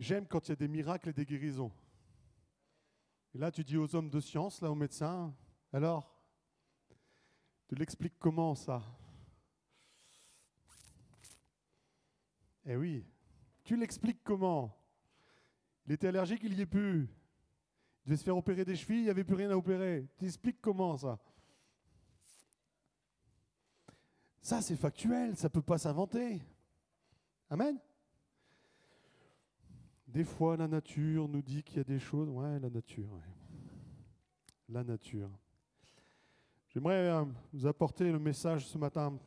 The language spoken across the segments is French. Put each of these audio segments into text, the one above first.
J'aime quand il y a des miracles et des guérisons. Et là, tu dis aux hommes de science, là, aux médecins, alors, tu l'expliques comment ça? Eh oui, tu l'expliques comment? Il était allergique, il n'y est plus. Il devait se faire opérer des chevilles, il n'y avait plus rien à opérer. Tu expliques comment ça? Ça, c'est factuel, ça ne peut pas s'inventer. Amen? Des fois, la nature nous dit qu'il y a des choses. Ouais, la nature. Ouais. La nature. J'aimerais vous apporter le message ce matin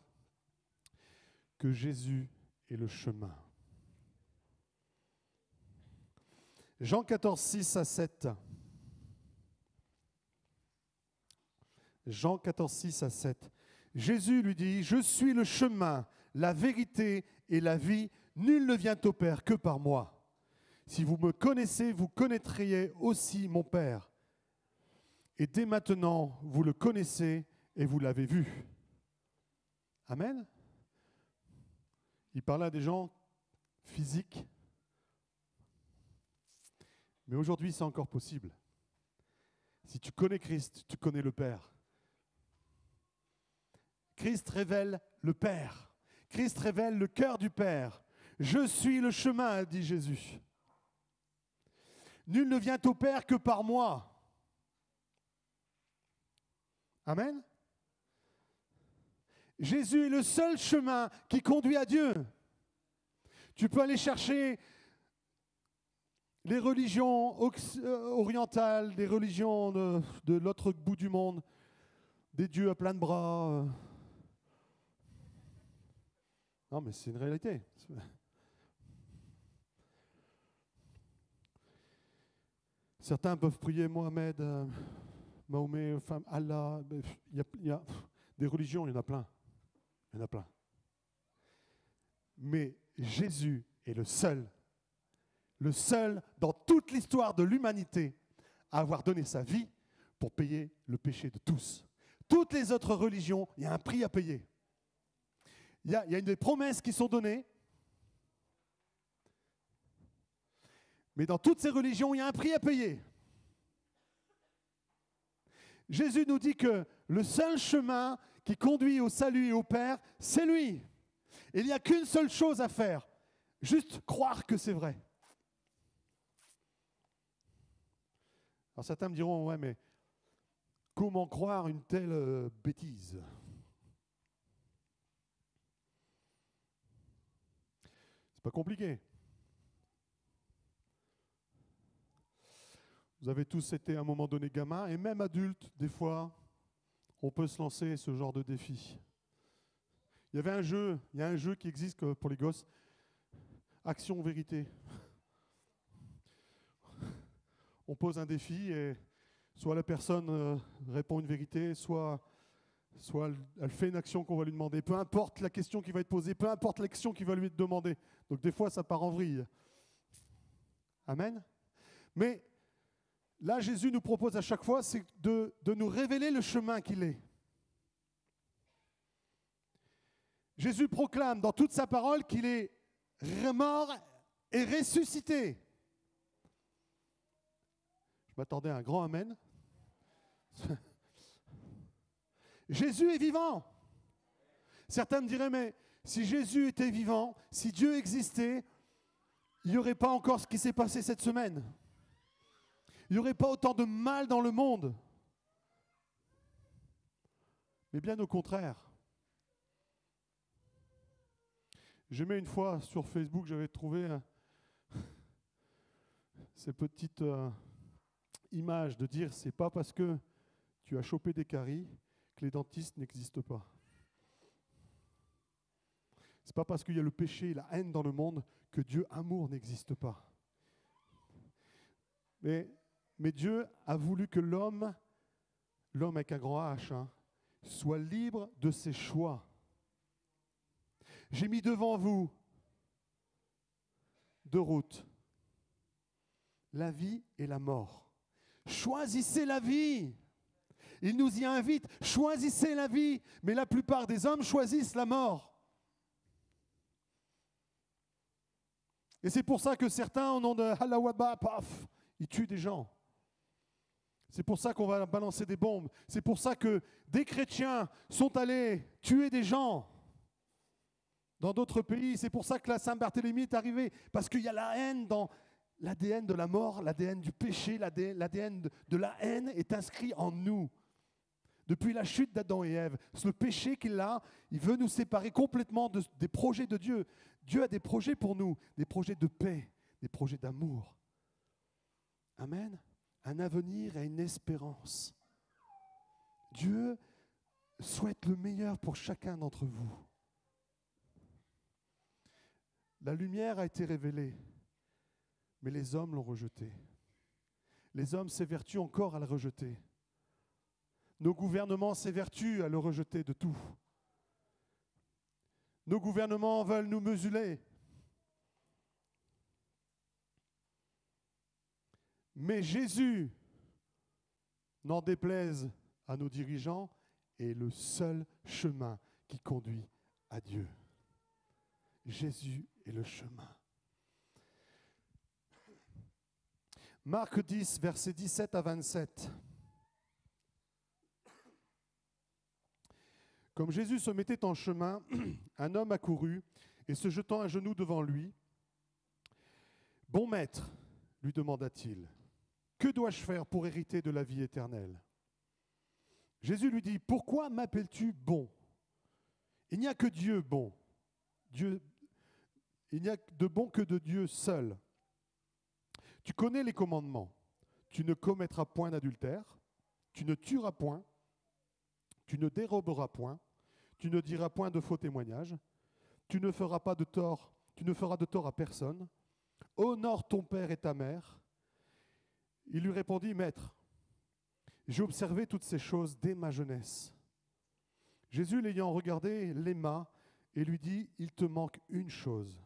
que Jésus est le chemin. Jean 14, 6 à 7. Jean 14, 6 à 7. Jésus lui dit, « Je suis le chemin, la vérité et la vie. Nul ne vient au Père que par moi. Si vous me connaissez, vous connaîtriez aussi mon Père. Et dès maintenant, vous le connaissez et vous l'avez vu. » Amen. Il parlait à des gens physiques. Mais aujourd'hui, c'est encore possible. Si tu connais Christ, tu connais le Père. Christ révèle le Père. Christ révèle le cœur du Père. « Je suis le chemin », dit Jésus. « Nul ne vient au Père que par moi. » Amen. Jésus est le seul chemin qui conduit à Dieu. Tu peux aller chercher les religions orientales, des religions de l'autre bout du monde, des dieux à plein de bras. Non, mais c'est une réalité. Certains peuvent prier Mohamed, Mahomet, Allah. Il y a des religions, il y en a plein. Il y en a plein. Mais Jésus est le seul dans toute l'histoire de l'humanité à avoir donné sa vie pour payer le péché de tous. Toutes les autres religions, il y a un prix à payer. Il y a des promesses qui sont données, mais dans toutes ces religions, il y a un prix à payer. Jésus nous dit que le seul chemin qui conduit au salut et au Père, c'est lui. Et il n'y a qu'une seule chose à faire, juste croire que c'est vrai. Alors certains me diront, ouais, mais comment croire une telle bêtise? C'est pas compliqué. Vous avez tous été à un moment donné gamins, et même adultes, des fois, on peut se lancer ce genre de défi. Il y a un jeu qui existe pour les gosses, Action Vérité. On pose un défi et soit la personne répond une vérité, soit elle fait une action qu'on va lui demander. Peu importe la question qui va être posée, peu importe l'action qui va lui être demandée. Donc des fois, ça part en vrille. Amen. Mais là, Jésus nous propose à chaque fois, c'est de nous révéler le chemin qu'il est. Jésus proclame dans toute sa parole qu'il est mort et ressuscité. Je m'attendais à un grand amen. Jésus est vivant. Certains me diraient, mais si Jésus était vivant, si Dieu existait, il n'y aurait pas encore ce qui s'est passé cette semaine. Il n'y aurait pas autant de mal dans le monde. Mais bien au contraire. J'aimais une fois sur Facebook, j'avais trouvé ces petites images de dire c'est pas parce que tu as chopé des caries que les dentistes n'existent pas. C'est pas parce qu'il y a le péché et la haine dans le monde que Dieu amour n'existe pas. Mais Dieu a voulu que l'homme avec un grand H, soit libre de ses choix. J'ai mis devant vous deux routes, la vie et la mort. Choisissez la vie. Il nous y invite, choisissez la vie. Mais la plupart des hommes choisissent la mort. Et c'est pour ça que certains, au nom de Allah Wabba, paf, ils tuent des gens. C'est pour ça qu'on va balancer des bombes. C'est pour ça que des chrétiens sont allés tuer des gens dans d'autres pays. C'est pour ça que la Saint-Barthélemy est arrivée. Parce qu'il y a la haine dans l'ADN de la mort, l'ADN du péché, l'ADN de la haine est inscrit en nous. Depuis la chute d'Adam et Ève, ce péché qu'il a, il veut nous séparer complètement des projets de Dieu. Dieu a des projets pour nous, des projets de paix, des projets d'amour. Amen. Un avenir et une espérance. Dieu souhaite le meilleur pour chacun d'entre vous. La lumière a été révélée, mais les hommes l'ont rejetée. Les hommes s'évertuent encore à la rejeter. Nos gouvernements s'évertuent à le rejeter de tout. Nos gouvernements veulent nous museler. Mais Jésus, n'en déplaise à nos dirigeants, est le seul chemin qui conduit à Dieu. Jésus est le chemin. Marc 10, versets 17 à 27. Comme Jésus se mettait en chemin, un homme accourut et se jetant à genoux devant lui, « Bon maître, lui demanda-t-il, que dois-je faire pour hériter de la vie éternelle ?» Jésus lui dit, « Pourquoi m'appelles-tu bon ? Il n'y a que Dieu bon. Il n'y a de bon que de Dieu seul. Tu connais les commandements. Tu ne commettras point d'adultère, tu ne tueras point, tu ne déroberas point, tu ne diras point de faux témoignages, tu ne feras de tort à personne. Honore ton père et ta mère. » Il lui répondit, « Maître, j'ai observé toutes ces choses dès ma jeunesse. » Jésus, l'ayant regardé, l'aima et lui dit, « Il te manque une chose.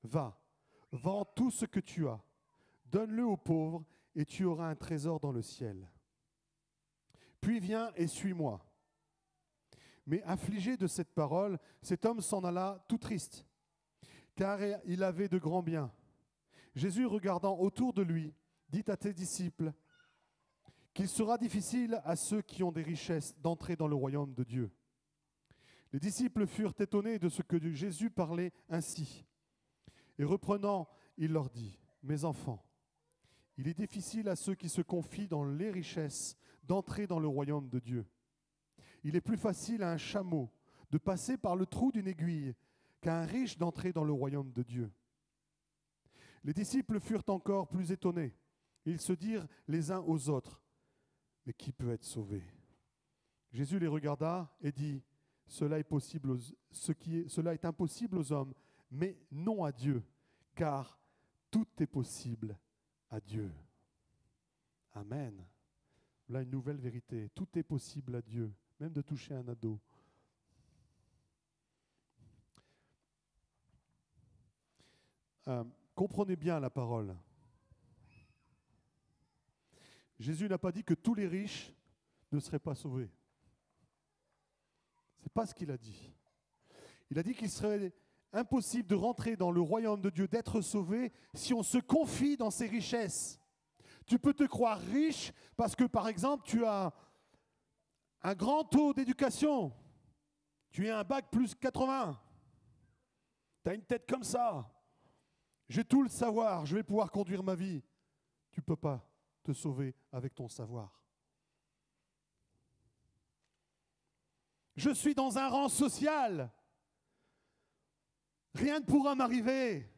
Va, vends tout ce que tu as, donne-le aux pauvres et tu auras un trésor dans le ciel. Puis viens et suis-moi. » Mais affligé de cette parole, cet homme s'en alla tout triste, car il avait de grands biens. Jésus, regardant autour de lui, dit à ses disciples qu'il sera difficile à ceux qui ont des richesses d'entrer dans le royaume de Dieu. Les disciples furent étonnés de ce que Jésus parlait ainsi. Et reprenant, il leur dit, « Mes enfants, il est difficile à ceux qui se confient dans les richesses d'entrer dans le royaume de Dieu. Il est plus facile à un chameau de passer par le trou d'une aiguille qu'à un riche d'entrer dans le royaume de Dieu. » Les disciples furent encore plus étonnés. Ils se dirent les uns aux autres, « Mais qui peut être sauvé ?» Jésus les regarda et dit, « Cela est impossible aux hommes, mais non à Dieu, car tout est possible à Dieu. » Amen. Là, une nouvelle vérité. Tout est possible à Dieu, même de toucher un ado. Comprenez bien la parole. Jésus n'a pas dit que tous les riches ne seraient pas sauvés. Ce n'est pas ce qu'il a dit. Il a dit qu'il serait impossible de rentrer dans le royaume de Dieu, d'être sauvé, si on se confie dans ses richesses. Tu peux te croire riche parce que, par exemple, tu as un grand taux d'éducation. Tu as un bac plus 80. Tu as une tête comme ça. J'ai tout le savoir, je vais pouvoir conduire ma vie. Tu ne peux pas te sauver avec ton savoir. Je suis dans un rang social. Rien ne pourra m'arriver.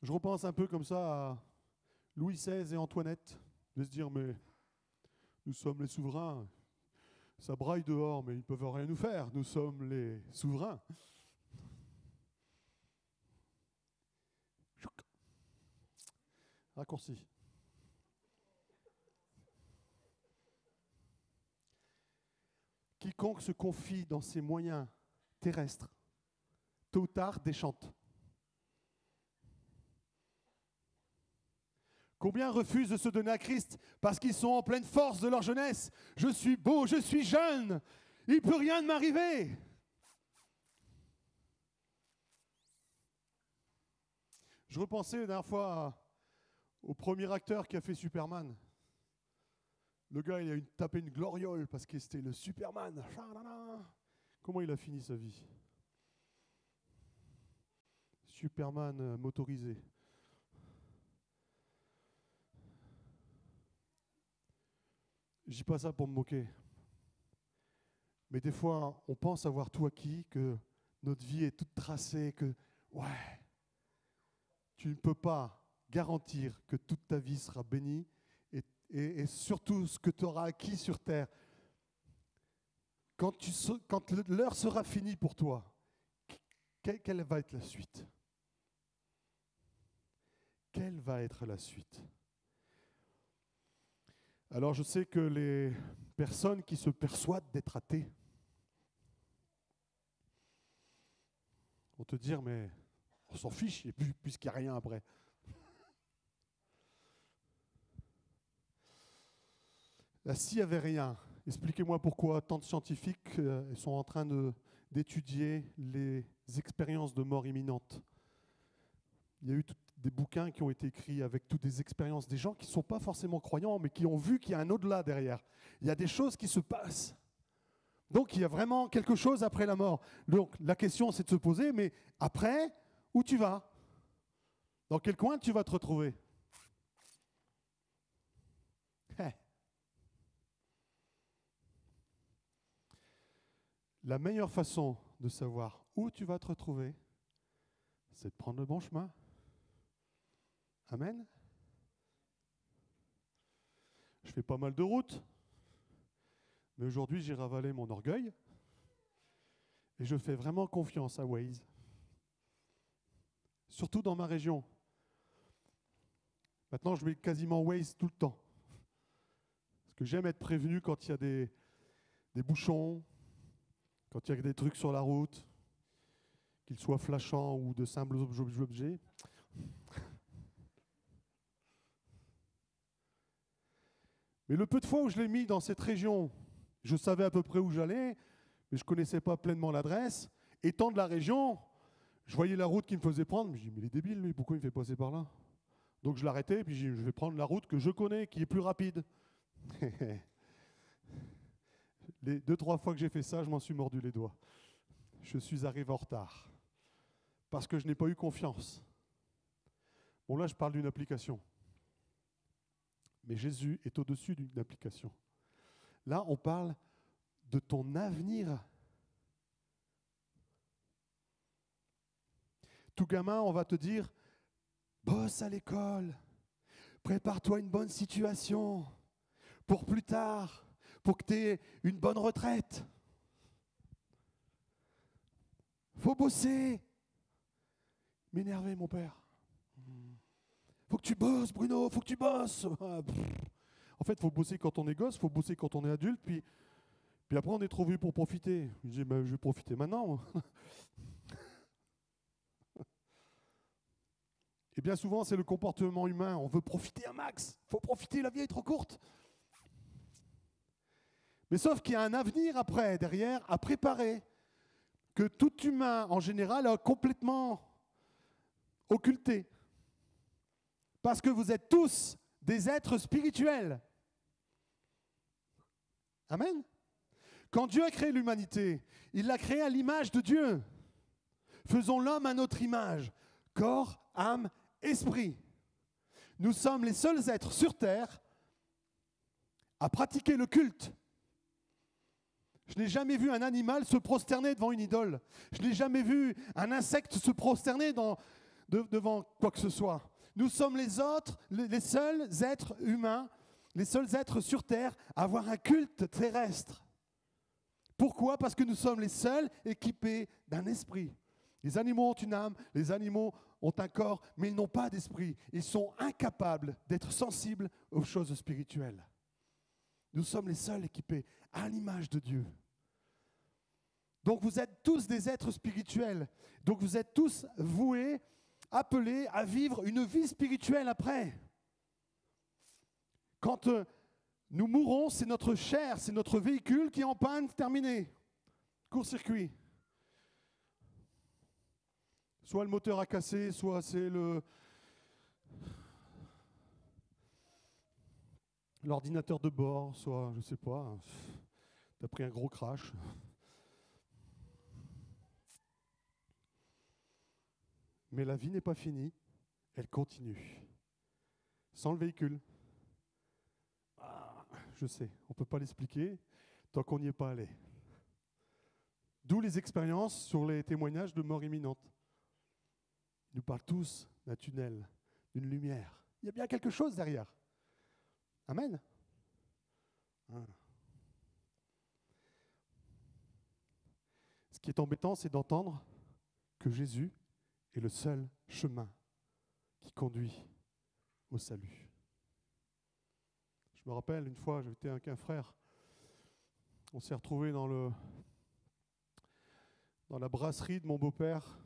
Je repense un peu comme ça à Louis XVI et Antoinette, de se dire, mais nous sommes les souverains. Ça braille dehors, mais ils ne peuvent rien nous faire. Nous sommes les souverains. Raccourci. Quiconque se confie dans ses moyens terrestres, tôt ou tard déchante. Combien refusent de se donner à Christ parce qu'ils sont en pleine force de leur jeunesse? Je suis beau, je suis jeune, il ne peut rien m'arriver. Je repensais la dernière fois au premier acteur qui a fait Superman. Le gars, il a tapé une gloriole parce que c'était le Superman. Comment il a fini sa vie? Superman motorisé. Je dis pas ça pour me moquer. Mais des fois, on pense avoir tout acquis, que notre vie est toute tracée, que ouais, tu ne peux pas garantir que toute ta vie sera bénie et surtout ce que tu auras acquis sur terre. Quand l'heure sera finie pour toi, quelle va être la suite? Quelle va être la suite? Alors je sais que les personnes qui se persuadent d'être athées vont te dire, mais on s'en fiche, et puisqu'il n'y a rien après. Là, s'il n'y avait rien, expliquez-moi pourquoi tant de scientifiques sont en train d'étudier les expériences de mort imminente. Il y a eu des bouquins qui ont été écrits avec toutes des expériences, des gens qui ne sont pas forcément croyants, mais qui ont vu qu'il y a un au-delà derrière. Il y a des choses qui se passent. Donc il y a vraiment quelque chose après la mort. Donc la question, c'est de se poser, mais après, où tu vas? Dans quel coin tu vas te retrouver? La meilleure façon de savoir où tu vas te retrouver, c'est de prendre le bon chemin. Amen. Je fais pas mal de routes, mais aujourd'hui j'ai ravalé mon orgueil et je fais vraiment confiance à Waze. Surtout dans ma région. Maintenant je mets quasiment Waze tout le temps. Parce que j'aime être prévenu quand il y a des bouchons, quand il y a des trucs sur la route, qu'ils soient flashants ou de simples objets. Mais le peu de fois où je l'ai mis dans cette région, je savais à peu près où j'allais, mais je ne connaissais pas pleinement l'adresse. Étant de la région, je voyais la route qu'il me faisait prendre. Je me dis, mais il est débile, lui, pourquoi il me fait passer par là? Donc je l'arrêtais, puis je vais prendre la route que je connais, qui est plus rapide. Les 2-3 fois que j'ai fait ça, je m'en suis mordu les doigts. Je suis arrivé en retard. Parce que je n'ai pas eu confiance. Bon, là, je parle d'une application. Mais Jésus est au-dessus d'une application. Là, on parle de ton avenir. Tout gamin, on va te dire, bosse à l'école, prépare-toi une bonne situation pour plus tard, pour que tu aies une bonne retraite. Faut bosser. M'énerver, mon père. Faut que tu bosses, Bruno, faut que tu bosses. En fait, il faut bosser quand on est gosse, il faut bosser quand on est adulte, puis après on est trop vieux pour profiter. Je dis, je vais profiter maintenant. Et bien souvent, c'est le comportement humain. On veut profiter un max. Il faut profiter, la vie est trop courte. Mais sauf qu'il y a un avenir après, derrière, à préparer, que tout humain, en général, a complètement occulté. Parce que vous êtes tous des êtres spirituels. Amen. Quand Dieu a créé l'humanité, il l'a créé à l'image de Dieu. Faisons l'homme à notre image, corps, âme, esprit. Nous sommes les seuls êtres sur terre à pratiquer le culte. Je n'ai jamais vu un animal se prosterner devant une idole. Je n'ai jamais vu un insecte se prosterner devant quoi que ce soit. Nous sommes les seuls êtres humains, les seuls êtres sur terre à avoir un culte terrestre. Pourquoi? Parce que nous sommes les seuls équipés d'un esprit. Les animaux ont une âme, les animaux ont un corps, mais ils n'ont pas d'esprit. Ils sont incapables d'être sensibles aux choses spirituelles. Nous sommes les seuls équipés à l'image de Dieu. Donc vous êtes tous des êtres spirituels. Donc vous êtes tous voués, appelés à vivre une vie spirituelle après. Quand nous mourrons, c'est notre chair, c'est notre véhicule qui est en panne, terminé. Court-circuit. Soit le moteur a cassé, soit c'est l'ordinateur de bord, soit, je ne sais pas, tu as pris un gros crash. Mais la vie n'est pas finie, elle continue. Sans le véhicule. Ah, je sais, on ne peut pas l'expliquer tant qu'on n'y est pas allé. D'où les expériences sur les témoignages de mort imminente. Ils nous parlent tous d'un tunnel, d'une lumière. Il y a bien quelque chose derrière. Amen. Ah. Ce qui est embêtant, c'est d'entendre que Jésus est le seul chemin qui conduit au salut. Je me rappelle, une fois, j'étais avec un frère. On s'est retrouvés dans la brasserie de mon beau-père.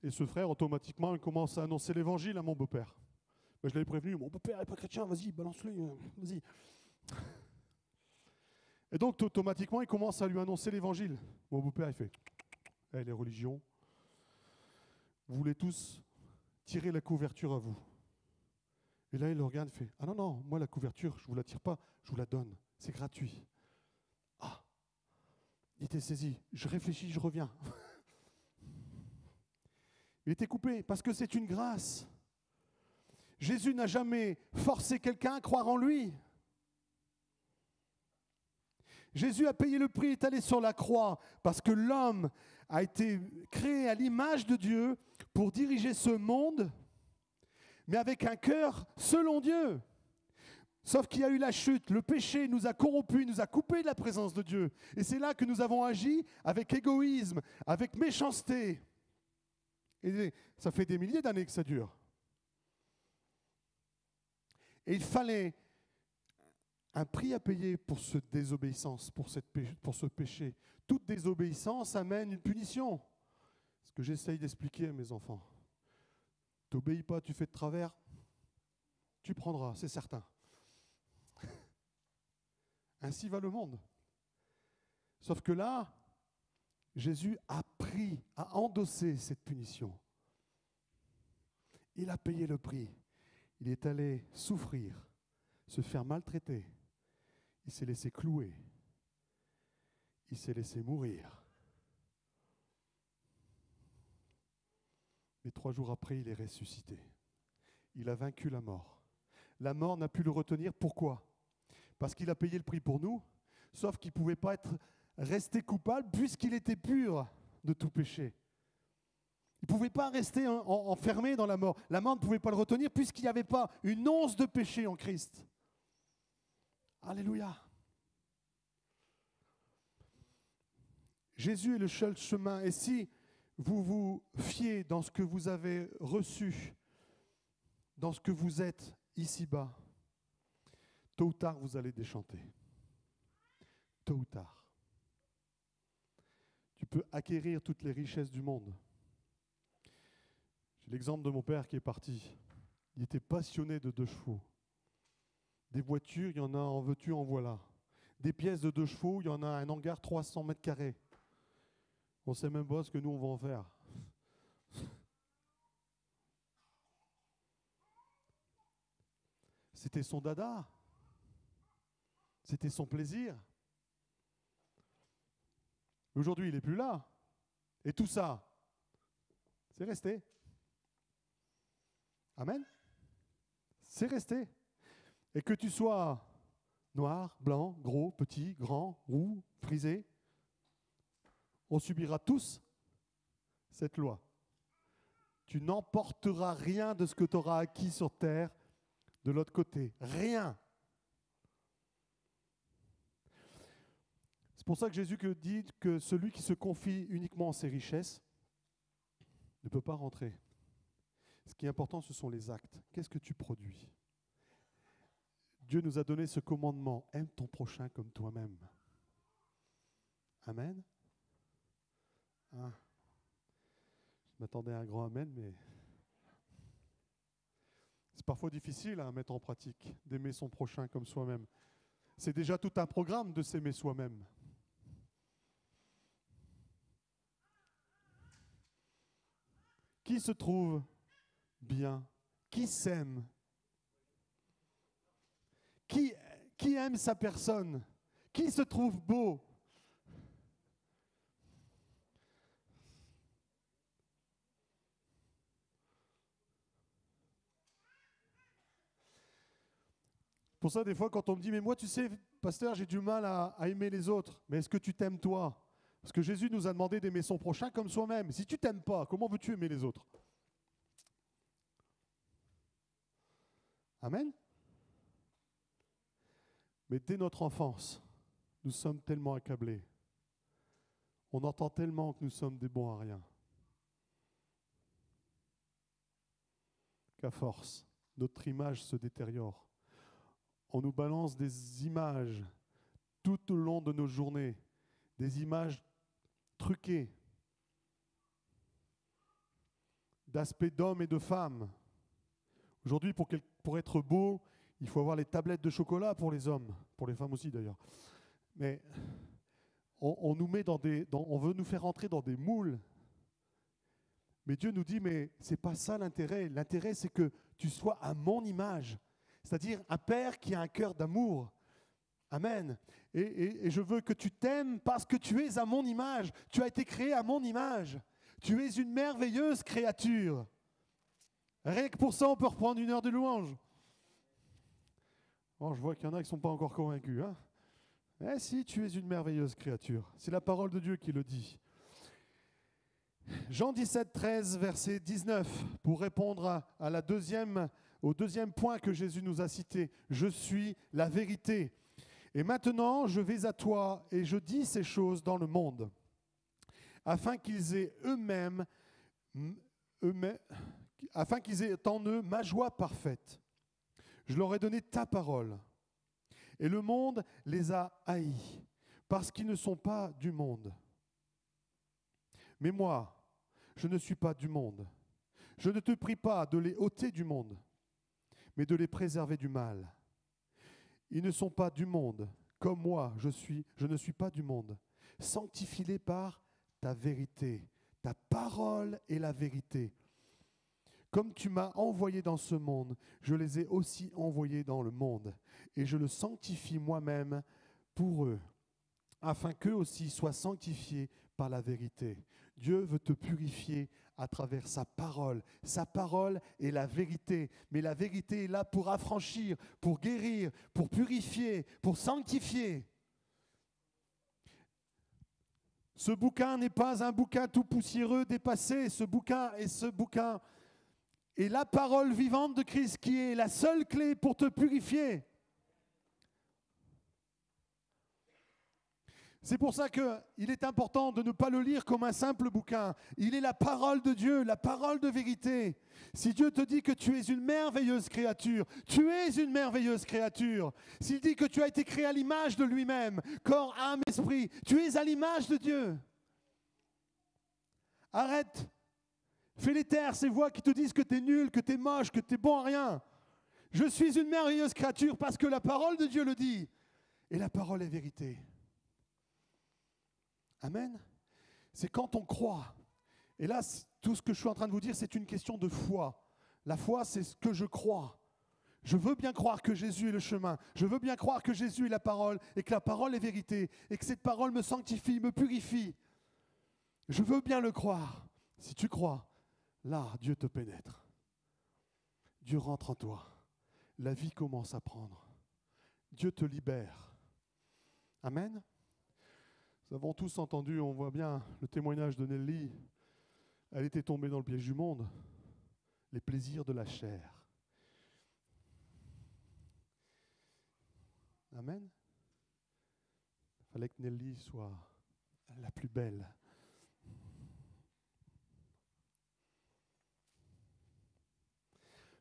Et ce frère, automatiquement, il commence à annoncer l'évangile à mon beau-père. Ben, je l'avais prévenu, mon beau-père n'est pas chrétien, vas-y, balance-le, vas-y. Et donc, automatiquement, il commence à lui annoncer l'évangile. Mon beau-père, il fait, les religions, vous voulez tous tirer la couverture à vous. Et là, il le regarde et fait, ah non, non, moi, la couverture, je ne vous la tire pas, je vous la donne, c'est gratuit. Ah, il était saisi, je réfléchis, je reviens. Il était coupé parce que c'est une grâce. Jésus n'a jamais forcé quelqu'un à croire en lui. Jésus a payé le prix, est allé sur la croix parce que l'homme a été créé à l'image de Dieu pour diriger ce monde, mais avec un cœur selon Dieu. Sauf qu'il y a eu la chute, le péché nous a corrompus, nous a coupés de la présence de Dieu. Et c'est là que nous avons agi avec égoïsme, avec méchanceté. Et ça fait des milliers d'années que ça dure. Et il fallait un prix à payer pour cette désobéissance, pour ce péché. Toute désobéissance amène une punition. C'est ce que j'essaye d'expliquer à mes enfants. Tu n'obéis pas, tu fais de travers, tu prendras, c'est certain. Ainsi va le monde. Sauf que là, Jésus a endossé cette punition. Il a payé le prix. Il est allé souffrir, se faire maltraiter. Il s'est laissé clouer. Il s'est laissé mourir. Mais 3 jours après, il est ressuscité. Il a vaincu la mort. La mort n'a pu le retenir. Pourquoi ? Parce qu'il a payé le prix pour nous, sauf qu'il ne pouvait pas rester coupable puisqu'il était pur de tout péché. Il ne pouvait pas rester enfermé dans la mort. La mort ne pouvait pas le retenir puisqu'il n'y avait pas une once de péché en Christ. Alléluia. Jésus est le seul chemin. Et si vous vous fiez dans ce que vous avez reçu, dans ce que vous êtes ici-bas, tôt ou tard, vous allez déchanter. Tôt ou tard. Tu peux acquérir toutes les richesses du monde. J'ai l'exemple de mon père qui est parti. Il était passionné de 2 chevaux. Des voitures, il y en a en veux-tu, en voilà. Des pièces de 2 chevaux, il y en a un hangar 300 mètres carrés. On ne sait même pas ce que nous, on va en faire. C'était son dada. C'était son plaisir. Aujourd'hui, il n'est plus là. Et tout ça, c'est resté. Amen. C'est resté. Et que tu sois noir, blanc, gros, petit, grand, roux, frisé, on subira tous cette loi. Tu n'emporteras rien de ce que tu auras acquis sur terre de l'autre côté. Rien. C'est pour ça que Jésus dit que celui qui se confie uniquement en ses richesses ne peut pas rentrer. Ce qui est important, ce sont les actes. Qu'est-ce que tu produis ? Dieu nous a donné ce commandement. Aime ton prochain comme toi-même. Amen. Ah. Je m'attendais à un grand amen, mais c'est parfois difficile à mettre en pratique, d'aimer son prochain comme soi-même. C'est déjà tout un programme de s'aimer soi-même. Qui se trouve bien? Qui s'aime? Qui, qui aime sa personne? Qui se trouve beau? Pour ça, des fois, quand on me dit, mais moi, tu sais, pasteur, j'ai du mal à aimer les autres. Mais est-ce que tu t'aimes toi? Parce que Jésus nous a demandé d'aimer son prochain comme soi-même. Si tu t'aimes pas, comment veux-tu aimer les autres? Amen. Mais dès notre enfance, nous sommes tellement accablés. On entend tellement que nous sommes des bons à rien. Qu'à force, notre image se détériore. On nous balance des images tout au long de nos journées, des images truquées, d'aspect d'hommes et de femmes. Aujourd'hui, pour être beau, il faut avoir les tablettes de chocolat pour les hommes, pour les femmes aussi d'ailleurs. Mais on nous met on veut nous faire entrer dans des moules. Mais Dieu nous dit, mais c'est pas ça l'intérêt. L'intérêt, c'est que tu sois à mon image. C'est-à-dire un père qui a un cœur d'amour. Amen. Et je veux que tu t'aimes parce que tu es à mon image. Tu as été créé à mon image. Tu es une merveilleuse créature. Rien que pour ça, on peut reprendre 1 heure de louange. Bon, je vois qu'il y en a qui ne sont pas encore convaincus. Hein. Eh si, tu es une merveilleuse créature. C'est la parole de Dieu qui le dit. Jean 17, 13, verset 19, pour répondre au deuxième point que Jésus nous a cité. Je suis la vérité. Et maintenant, je vais à toi et je dis ces choses dans le monde, afin qu'ils aient en eux ma joie parfaite. Je leur ai donné ta parole. Et le monde les a haïs, parce qu'ils ne sont pas du monde. Mais moi, je ne suis pas du monde. Je ne te prie pas de les ôter du monde, mais de les préserver du mal. Ils ne sont pas du monde, comme moi, je ne suis pas du monde. Sanctifie-les par ta vérité. Ta parole est la vérité. Comme tu m'as envoyé dans ce monde, je les ai aussi envoyés dans le monde. Et je le sanctifie moi-même pour eux, afin qu'eux aussi soient sanctifiés par la vérité. Dieu veut te purifier à travers sa parole. Sa parole est la vérité. Mais la vérité est là pour affranchir, pour guérir, pour purifier, pour sanctifier. Ce bouquin n'est pas un bouquin tout poussiéreux, dépassé. Ce bouquin est la parole vivante de Christ qui est la seule clé pour te purifier. C'est pour ça qu'il est important de ne pas le lire comme un simple bouquin. Il est la parole de Dieu, la parole de vérité. Si Dieu te dit que tu es une merveilleuse créature, tu es une merveilleuse créature. S'il dit que tu as été créé à l'image de lui-même, corps, âme, esprit, tu es à l'image de Dieu. Arrête. Fais-les taire ces voix qui te disent que tu es nul, que tu es moche, que tu es bon à rien. Je suis une merveilleuse créature parce que la parole de Dieu le dit. Et la parole est vérité. Amen. C'est quand on croit. Et là, tout ce que je suis en train de vous dire, c'est une question de foi. La foi, c'est ce que je crois. Je veux bien croire que Jésus est le chemin. Je veux bien croire que Jésus est la parole et que la parole est vérité et que cette parole me sanctifie, me purifie. Je veux bien le croire. Si tu crois, là, Dieu te pénètre. Dieu rentre en toi. La vie commence à prendre. Dieu te libère. Amen. Nous avons tous entendu, on voit bien le témoignage de Nelly. Elle était tombée dans le piège du monde, les plaisirs de la chair. Amen. Il fallait que Nelly soit la plus belle.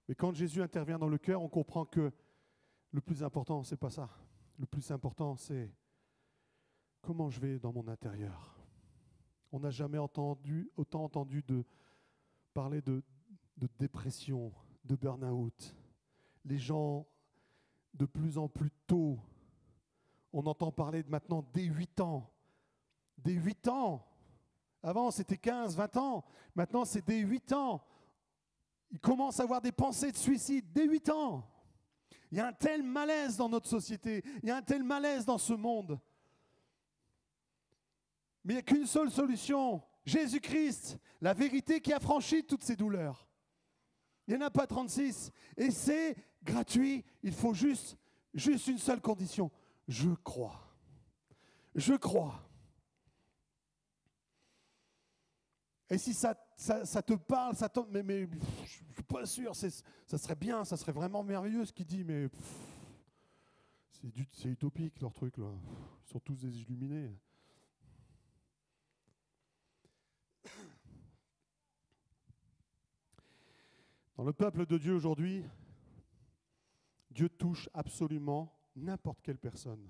Mais quand Jésus intervient dans le cœur, on comprend que le plus important, c'est pas ça. Le plus important, c'est comment je vais dans mon intérieur. On n'a jamais autant entendu parler de dépression, de burn-out. Les gens, de plus en plus tôt, on entend parler maintenant dès 8 ans. Dès 8 ans. Avant, c'était 15, 20 ans. Maintenant, c'est dès 8 ans. Ils commencent à avoir des pensées de suicide dès 8 ans. Il y a un tel malaise dans notre société, il y a un tel malaise dans ce monde. Mais il n'y a qu'une seule solution, Jésus-Christ, la vérité qui a franchi toutes ces douleurs. Il n'y en a pas 36. Et c'est gratuit, il faut juste une seule condition. Je crois. Je crois. Et si ça te parle, mais je ne suis pas sûr, ça serait bien, ça serait vraiment merveilleux ce qu'il dit, mais c'est utopique leur truc là. Ils sont tous des illuminés. Dans le peuple de Dieu aujourd'hui, Dieu touche absolument n'importe quelle personne.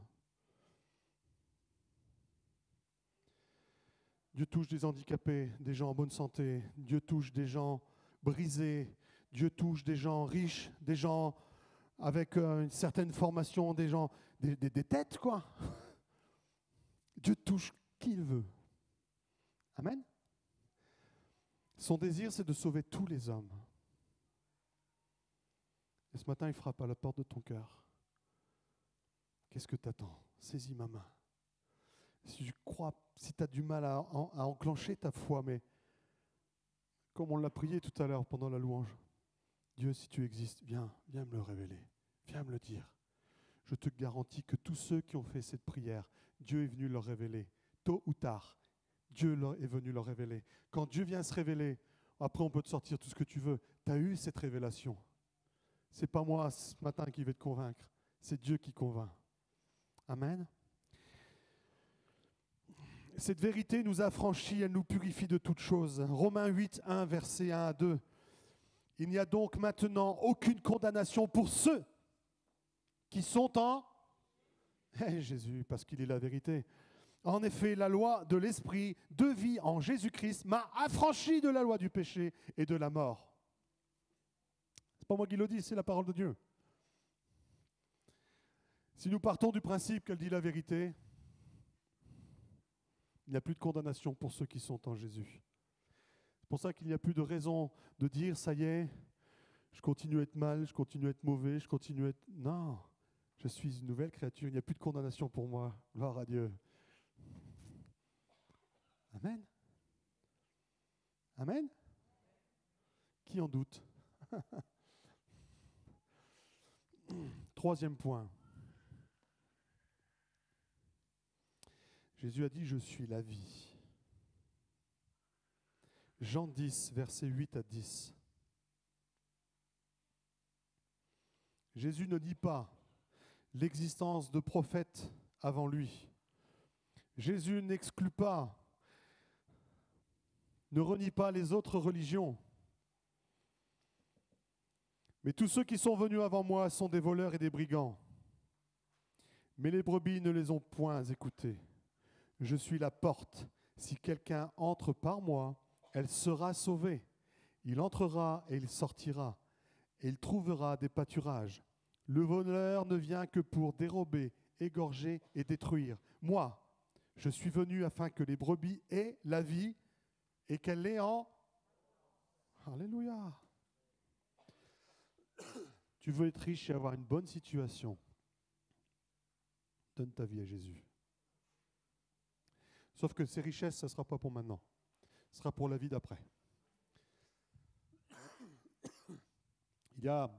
Dieu touche des handicapés, des gens en bonne santé. Dieu touche des gens brisés. Dieu touche des gens riches, des gens avec une certaine formation, des gens, des têtes, quoi. Dieu touche qui il veut. Amen. Son désir, c'est de sauver tous les hommes. Et ce matin, il frappe à la porte de ton cœur. Qu'est-ce que tu attends? Saisis ma main. Si tu crois, si tu as du mal à enclencher ta foi, mais comme on l'a prié tout à l'heure pendant la louange, Dieu, si tu existes, viens me le révéler, viens me le dire. Je te garantis que tous ceux qui ont fait cette prière, Dieu est venu leur révéler. Tôt ou tard, Dieu est venu leur révéler. Quand Dieu vient se révéler, après on peut te sortir tout ce que tu veux. Tu as eu cette révélation. Ce n'est pas moi ce matin qui vais te convaincre, c'est Dieu qui convainc. Amen. Cette vérité nous affranchit, elle nous purifie de toutes choses. Romains 8, 1, versets 1 à 2. Il n'y a donc maintenant aucune condamnation pour ceux qui sont en Jésus, parce qu'il est la vérité. En effet, la loi de l'esprit de vie en Jésus-Christ m'a affranchi de la loi du péché et de la mort. Ce n'est pas moi qui le dis, c'est la parole de Dieu. Si nous partons du principe qu'elle dit la vérité, il n'y a plus de condamnation pour ceux qui sont en Jésus. C'est pour ça qu'il n'y a plus de raison de dire, ça y est, je continue à être mal, je continue à être mauvais, je continue à être... Non, je suis une nouvelle créature, il n'y a plus de condamnation pour moi. Gloire à Dieu. Amen. Amen. Qui en doute? Troisième point. Jésus a dit, je suis la vie. Jean 10, versets 8 à 10. Jésus ne dit pas l'existence de prophètes avant lui. Jésus n'exclut pas, ne renie pas les autres religions. Mais tous ceux qui sont venus avant moi sont des voleurs et des brigands. Mais les brebis ne les ont point écoutés. Je suis la porte. Si quelqu'un entre par moi, elle sera sauvée. Il entrera et il sortira, et il trouvera des pâturages. Le voleur ne vient que pour dérober, égorger et détruire. Moi, je suis venu afin que les brebis aient la vie et qu'elle l'ait en... Alléluia. Tu veux être riche et avoir une bonne situation, donne ta vie à Jésus. Sauf que ces richesses, ça ne sera pas pour maintenant. Ce sera pour la vie d'après. Il y a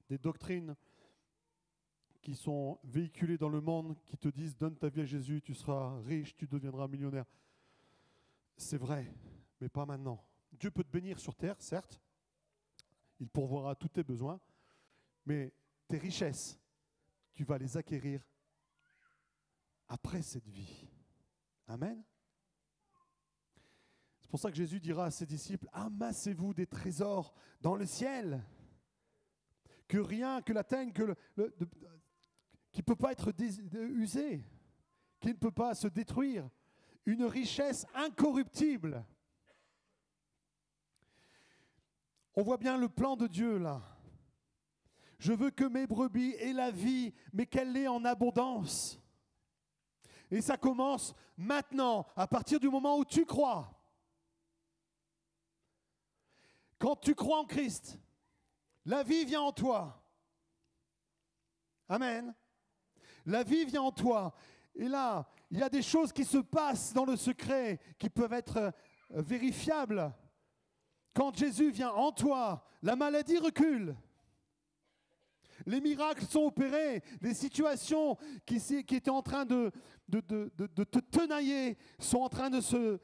des doctrines qui sont véhiculées dans le monde qui te disent « Donne ta vie à Jésus, tu seras riche, tu deviendras millionnaire. » C'est vrai, mais pas maintenant. Dieu peut te bénir sur terre, certes. Il pourvoira tous tes besoins. Mais tes richesses, tu vas les acquérir après cette vie. Amen. C'est pour ça que Jésus dira à ses disciples, amassez-vous des trésors dans le ciel, que rien que la teigne, qui ne peut pas être usé, qui ne peut pas se détruire, une richesse incorruptible. On voit bien le plan de Dieu là. Je veux que mes brebis aient la vie, mais qu'elle l'ait en abondance. Et ça commence maintenant, à partir du moment où tu crois. Quand tu crois en Christ, la vie vient en toi. Amen. La vie vient en toi. Et là, il y a des choses qui se passent dans le secret, qui peuvent être vérifiables. Quand Jésus vient en toi, la maladie recule. Les miracles sont opérés. Les situations qui étaient en train de te tenailler sont en train de se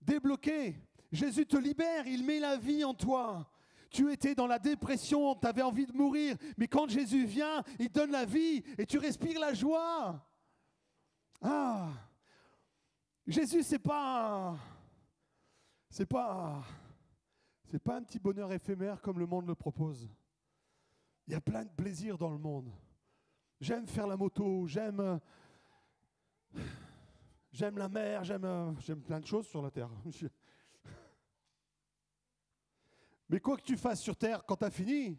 débloquer. Jésus te libère, il met la vie en toi. Tu étais dans la dépression, tu avais envie de mourir, mais quand Jésus vient, il donne la vie et tu respires la joie. Ah, Jésus, c'est pas un petit bonheur éphémère comme le monde le propose. Il y a plein de plaisirs dans le monde. J'aime faire la moto, j'aime la mer, j'aime plein de choses sur la terre. Mais quoi que tu fasses sur terre, quand tu as fini,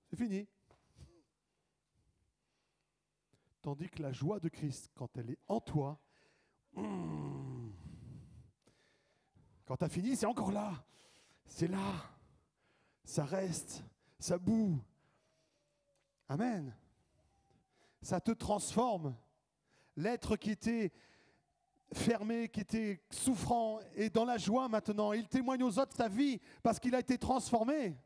c'est fini. Tandis que la joie de Christ, quand elle est en toi, quand tu as fini, c'est encore là. C'est là. Ça reste. Ça boue. Amen. Ça te transforme. L'être qui était fermé, qui était souffrant, est dans la joie maintenant. Il témoigne aux autres sa vie parce qu'il a été transformé.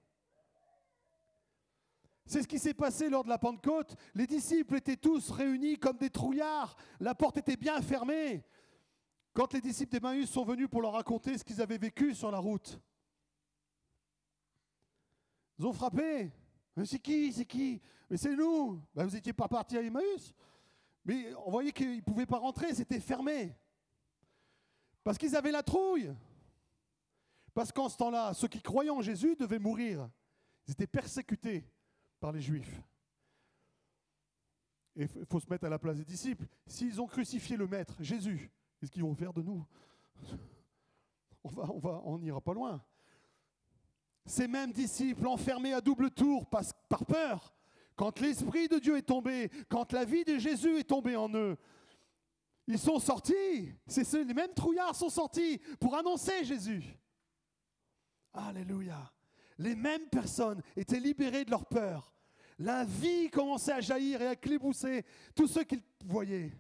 C'est ce qui s'est passé lors de la Pentecôte. Les disciples étaient tous réunis comme des trouillards. La porte était bien fermée. Quand les disciples d'Emmaüs sont venus pour leur raconter ce qu'ils avaient vécu sur la route, ils ont frappé. Mais c'est qui? C'est qui? Mais c'est nous. Ben, vous n'étiez pas partis à Emmaüs. Mais on voyait qu'ils ne pouvaient pas rentrer, c'était fermé. Parce qu'ils avaient la trouille. Parce qu'en ce temps-là, ceux qui croyaient en Jésus devaient mourir. Ils étaient persécutés par les Juifs. Et il faut se mettre à la place des disciples. S'ils ont crucifié le Maître, Jésus, qu'est-ce qu'ils vont faire de nous? On n'ira pas loin. Ces mêmes disciples enfermés à double tour par peur, quand l'Esprit de Dieu est tombé, quand la vie de Jésus est tombée en eux, ils sont sortis. Les mêmes trouillards sont sortis pour annoncer Jésus. Alléluia. Les mêmes personnes étaient libérées de leur peur. La vie commençait à jaillir et à éclabousser tous ceux qu'ils voyaient.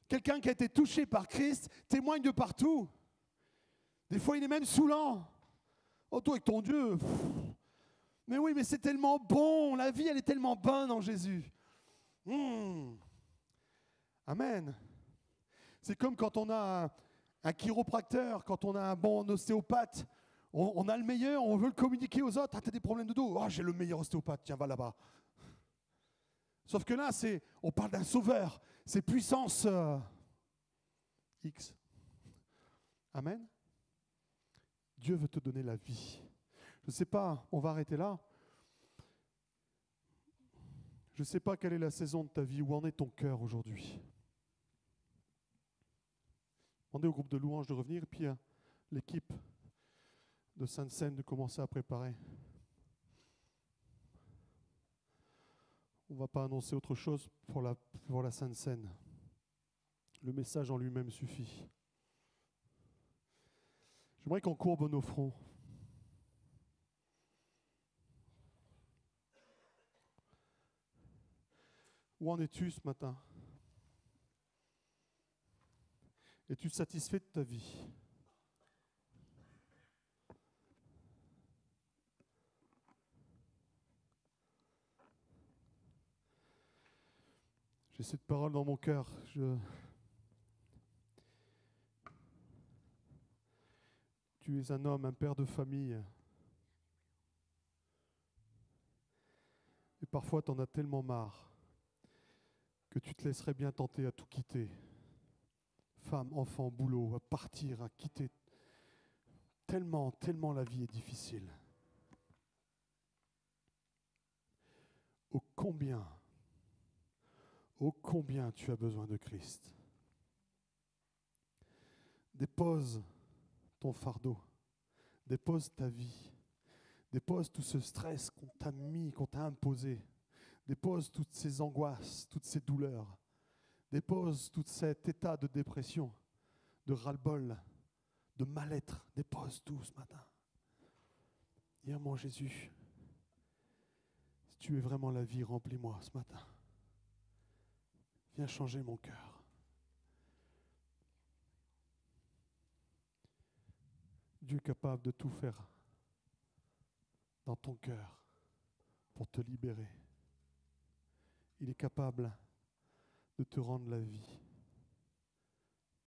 Quelqu'un qui a été touché par Christ témoigne de partout. Des fois, il est même saoulant. Oh, toi avec ton Dieu. Mais oui, mais c'est tellement bon. La vie, elle est tellement bonne en Jésus. Amen. C'est comme quand on a un chiropracteur, quand on a un bon ostéopathe. On a le meilleur, on veut le communiquer aux autres. Ah, t'as des problèmes de dos? Oh, j'ai le meilleur ostéopathe, tiens, va là-bas. Sauf que là, on parle d'un sauveur. C'est puissance X. Amen. Dieu veut te donner la vie. Je ne sais pas, on va arrêter là. Je ne sais pas quelle est la saison de ta vie, où en est ton cœur aujourd'hui. Demandez au groupe de louanges de revenir, et puis à l'équipe de Sainte-Seine de commencer à préparer. On ne va pas annoncer autre chose pour la Sainte-Seine. Le message en lui-même suffit. J'aimerais qu'on courbe nos fronts. Où en es-tu ce matin? Es-tu satisfait de ta vie? J'ai cette parole dans mon cœur. Tu es un homme, un père de famille. Et parfois, tu en as tellement marre que tu te laisserais bien tenter à tout quitter. Femme, enfant, boulot, à partir, à quitter. Tellement, tellement la vie est difficile. Ô combien tu as besoin de Christ. Dépose ton fardeau, dépose ta vie, dépose tout ce stress qu'on t'a mis, qu'on t'a imposé, dépose toutes ces angoisses, toutes ces douleurs, dépose tout cet état de dépression, de ras-le-bol, de mal-être, dépose tout ce matin. Dis à mon Jésus, si tu es vraiment la vie, remplis-moi ce matin. Viens changer mon cœur. Dieu est capable de tout faire dans ton cœur pour te libérer. Il est capable de te rendre la vie.